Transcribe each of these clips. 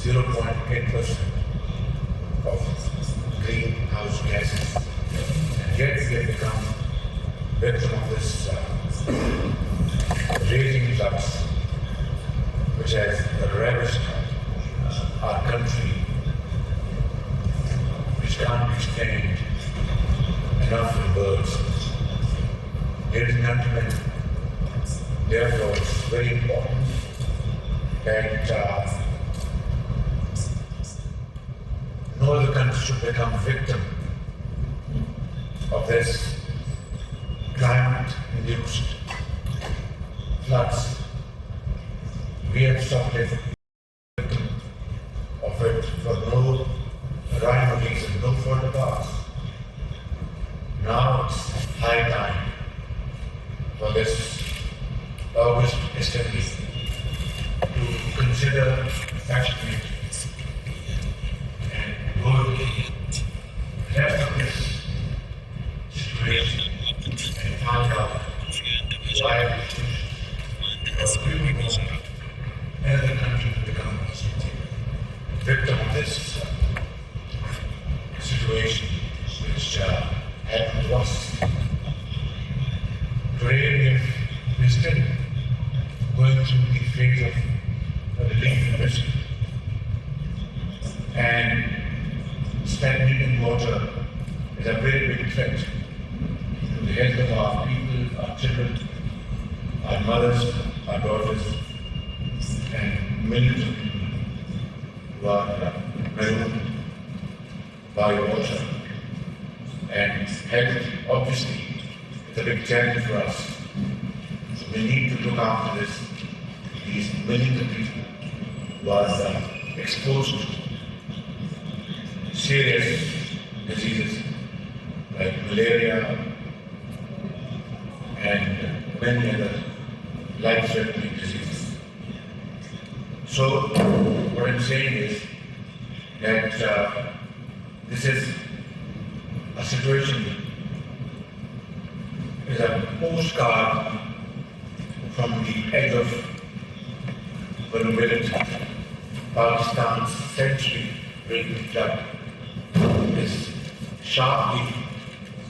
0.8% of greenhouse gases, and yet we have become victim of this raging flux, which has ravished our country, which can't be explained enough in words. Ladies and gentlemen, therefore it's very important that no other country should become victim of this climate-induced floods. We have suffered victim of it for no rhyme or reason, no fault of ours. Now it's high time for this August Assembly to consider passionately and boldly rest of this situation and find out why another country to become victim of this situation which happened to us. Today we're still going through the phase of relief and rescue, and stagnant water is a very big threat to the health of our people, our children, our mothers, our daughters, and millions of people who are marooned by water. And health, obviously, is a big challenge for us. So we need to look after these millions of people who are exposed to serious diseases like malaria and many other life-threatening diseases. So what I'm saying is that this is a situation, is a postcard from the edge of vulnerability. Pakistan's century-built flood is sharply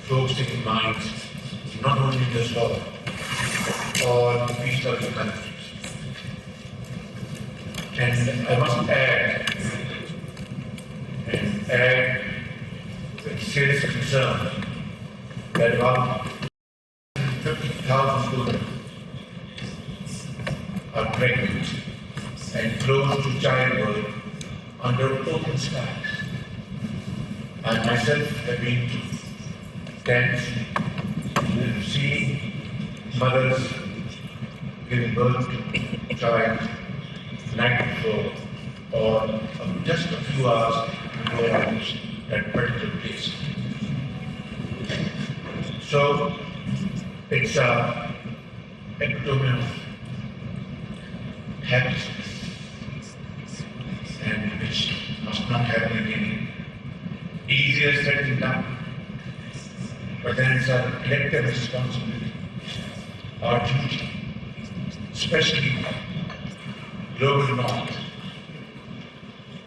focusing minds not only in the south or the east of the countries. And I must add with serious concern that about 50,000 children are pregnant and close to childbirth under open skies. I myself have been to tents and seen mothers giving birth to a child the night before or just a few hours before that particular place. So it's an epitome of helplessness, and which must not happen again. Easier said than done, but then it's our collective responsibility, our duty, especially global north,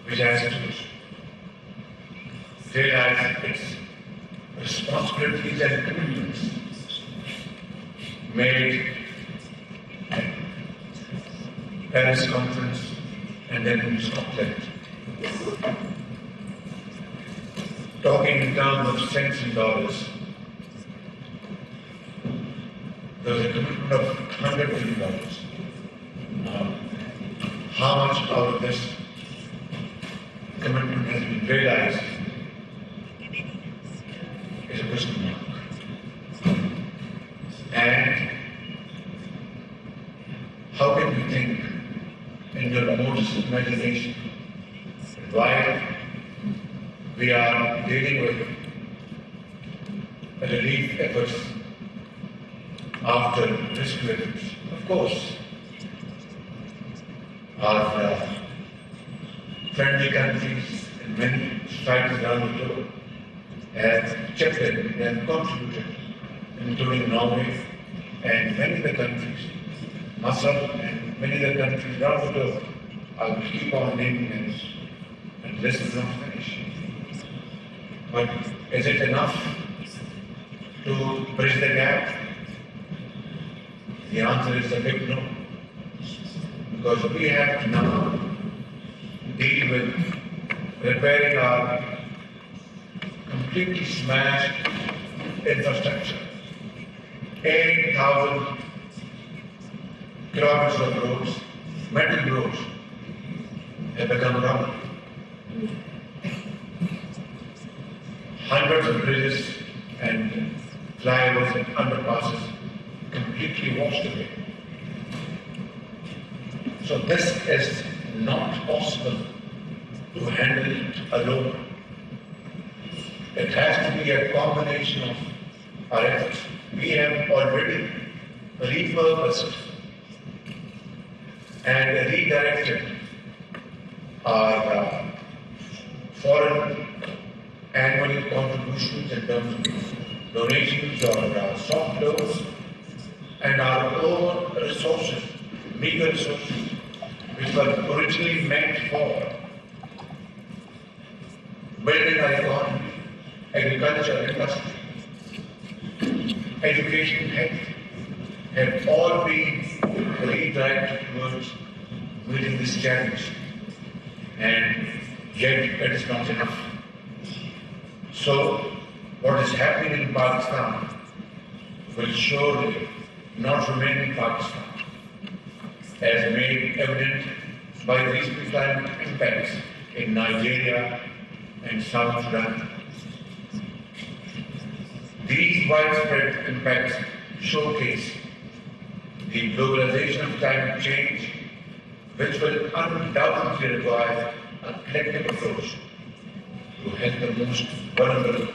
which has to realize its responsibilities and commitments made at Paris conference and then in Scotland. Talking in terms of cents and dollars, there was a commitment of $100 billion. How much out of this commitment has been realized is a question mark. And how can we think in your remotest imagination while we are dealing with relief efforts after rescue efforts? Of course, our friendly countries and many societies around the globe have chipped in and contributed, including Norway and many other countries, Masr and many other countries around the globe. I will keep on naming names. this is not finished. But is it enough to bridge the gap? The answer is a big no. Because we have to now deal with repairing our completely smashed infrastructure. 8,000 kilometers of roads, metal roads, have become rubble. Hundreds of bridges and flyovers and underpasses completely washed away. So this is not possible to handle it alone. It has to be a combination of our efforts. We have already repurposed and redirected our foreign annual contributions in terms of donations or soft loans and our own resources, meager resources, which were originally meant for building our economy, agriculture, industry, education, health, have all been redirected towards meeting this challenge. And yet it is not enough. So what is happening in Pakistan will surely not remain in Pakistan, as made evident by the recent climate impacts in Nigeria and South Sudan. These widespread impacts showcase the globalization of climate change, which will undoubtedly require a collective approach to help the most vulnerable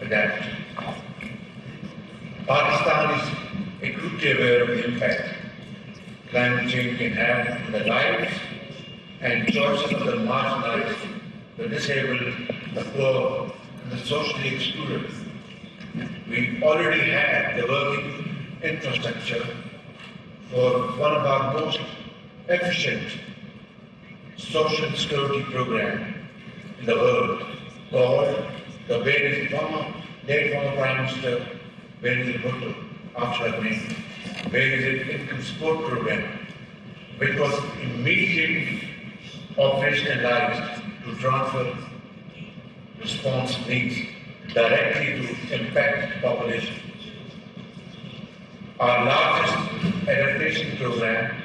adapt. Pakistan is acutely aware of the impact climate change can have on the lives and choices of the marginalized, the disabled, the poor, and the socially excluded. We already have the working infrastructure for one of our most efficient social security program in the world, called the late former Prime Minister Benazir Bhutto, after her name, Benazir Income Support Program, which was immediately operationalized to transfer response needs directly to impacted populations. Our largest adaptation program,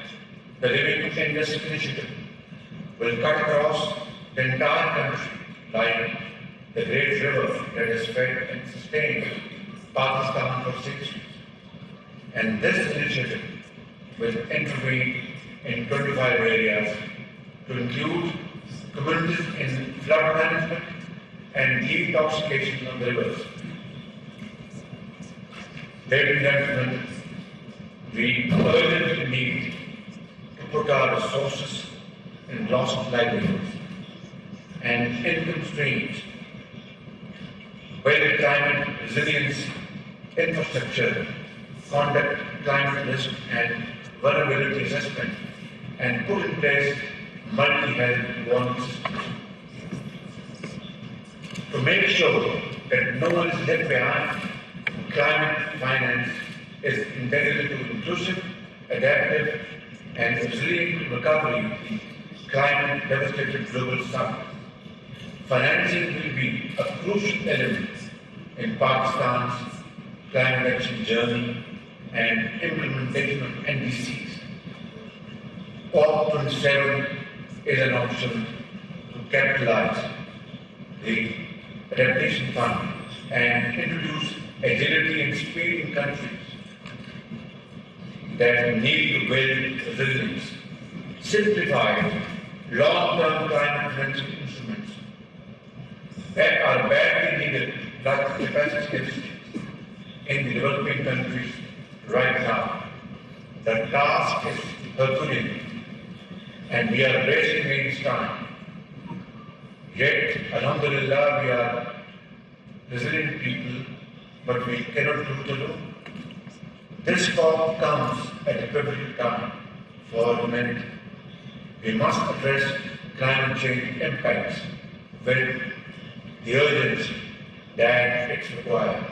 the Living Industry Initiative, will cut across the entire country like the great river that has fed and sustained Pakistan for centuries. And this initiative will intervene in 25 areas to include communities in flood management and detoxification of the rivers. Ladies and gentlemen, we urgently need to put our resources in lost livelihoods and income streams, build climate resilience infrastructure, conduct climate risk and vulnerability assessment, and put in place multi-health warning systems. To make sure that no one is left behind, climate finance is integral to inclusive, adaptive, and resilient recovery in climate-devastated global south. Financing will be a crucial element in Pakistan's climate action journey and implementation of NDCs. COP27 is an option to capitalize the adaptation fund and introduce agility and speed in countries that need to build resilience, simplify long-term climate financing instruments that are badly needed, like capacity deficits in the developing countries right now. The task is Herculean, and we are racing against time. Yet, alhamdulillah, we are resilient people, but we cannot do it alone. This COP comes at a pivotal time for humanity. We must address climate change impacts with the urgency that it's required.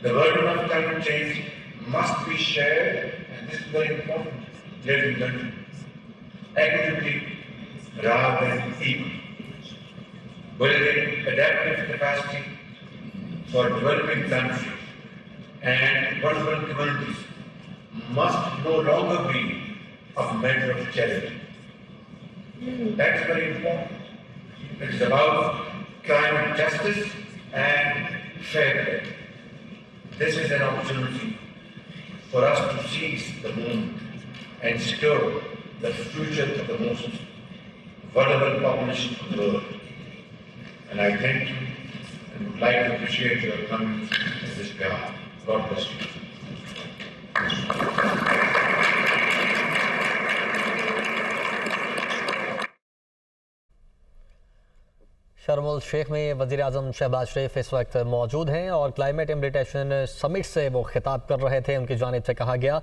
The burden of climate change must be shared, and this is very important, ladies and gentlemen, equitably rather than equally. Building adaptive capacity for developing countries and vulnerable communities must no longer be a matter of charity. That's very important. It is about climate justice and fair play. This is an opportunity for us to seize the moment and secure the future of the most vulnerable population of the world. And I thank you and would like to appreciate your coming in this behalf. God bless you. शर्म एल-शेख में वज़ीराअज़म शहबाज शरीफ इस वक्त मौजूद हैं और climate इम्प्लीटेशन summit से वो खिताब कर रहे थे। उनकी जानिब से कहा गया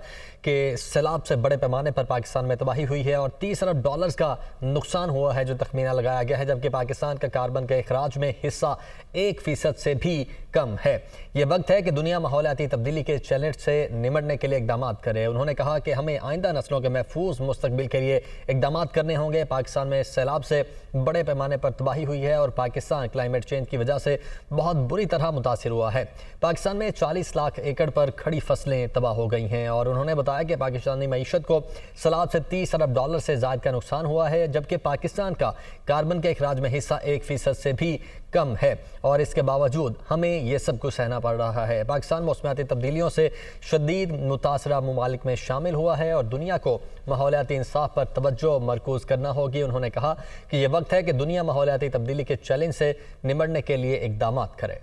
कि सैलाब से बड़े पैमाने पर पाकिस्तान में तबाही हुई है और $30 अरब का नुकसान हुआ है जो तखमीना लगाया गया है, जबकि पाकिस्तान का कार्बन के अखराज में हिस्सा 1% से भी कम है। ये वक्त है कि दुनिया माहौलियाती तब्दीली के चैलेंज से निमटने के लिए इकदाम करे। उन्होंने कहा कि हमें आइंदा नस्लों के महफूज मुस्तकबिल के लिए इकदाम करने होंगे। पाकिस्तान में सैलाब से बड़े पैमाने पर तबाही हुई है और पाकिस्तान क्लाइमेट चेंज की वजह से बहुत बुरी तरह मुतासिर हुआ है। पाकिस्तान में 40 लाख एकड़ पर खड़ी फसलें तबाह हो गई हैं और उन्होंने बताया कि पाकिस्तानी मईशत को सैलाब से $30 अरब से ज़ायद का नुकसान हुआ है, जबकि पाकिस्तान का कार्बन के अखराज में हिस्सा 1% से भी कम है और इसके बावजूद हमें ये सब कुछ सहना पड़ रहा है। पाकिस्तान मौसमियाती तब्दीलियों से शदीद मुतासरा ममालिक में शामिल हुआ है और दुनिया को माहौलियाती इंसाफ पर तवज्जो मरकूज करना होगी। उन्होंने कहा कि यह वक्त है कि दुनिया माहौलियाती तब्दीली के चैलेंज से निमटने के लिए इकदाम करे।